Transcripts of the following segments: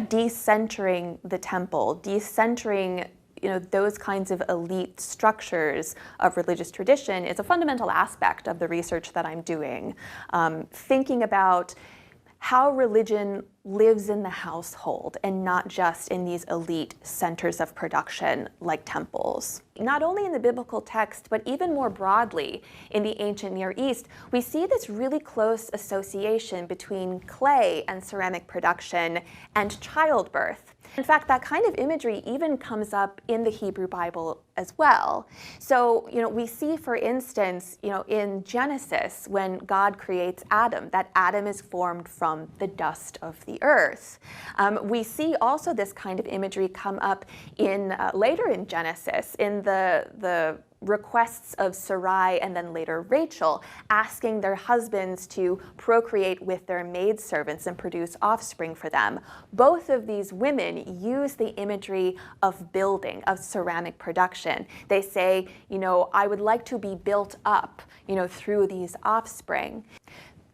Decentering the temple, decentering those kinds of elite structures of religious tradition is a fundamental aspect of the research that I'm doing. Thinking about how religion lives in the household and not just in these elite centers of production like temples. Not only in the biblical text, but even more broadly in the ancient Near East, we see this really close association between clay and ceramic production and childbirth. In fact, that kind of imagery even comes up in the Hebrew Bible as well. So, we see, for instance, in Genesis, when God creates Adam, that Adam is formed from the dust of the earth. We see also this kind of imagery come up in later in Genesis, in the requests of Sarai and then later Rachel, asking their husbands to procreate with their maidservants and produce offspring for them. Both of these women use the imagery of building, of ceramic production. They say, I would like to be built up, through these offspring.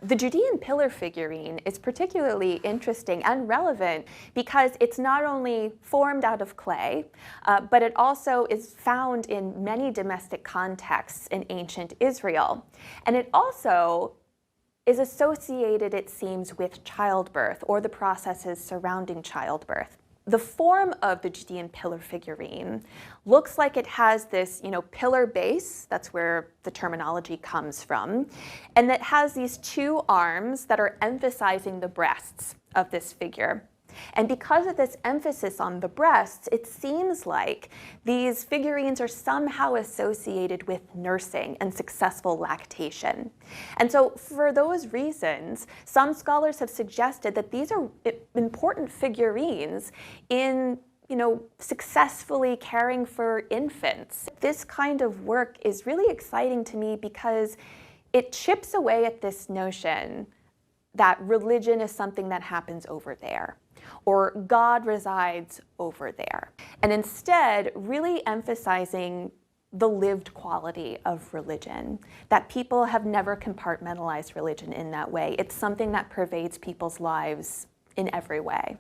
The Judean pillar figurine is particularly interesting and relevant because it's not only formed out of clay, but it also is found in many domestic contexts in ancient Israel. And it also is associated, it seems, with childbirth or the processes surrounding childbirth. The form of the Judean pillar figurine looks like it has this, pillar base, that's where the terminology comes from, and that has these two arms that are emphasizing the breasts of this figure. And because of this emphasis on the breasts, it seems like these figurines are somehow associated with nursing and successful lactation. And so for those reasons, some scholars have suggested that these are important figurines in successfully caring for infants. This kind of work is really exciting to me because it chips away at this notion that religion is something that happens over there, or God resides over there, and instead really emphasizing the lived quality of religion, that people have never compartmentalized religion in that way. It's something that pervades people's lives in every way.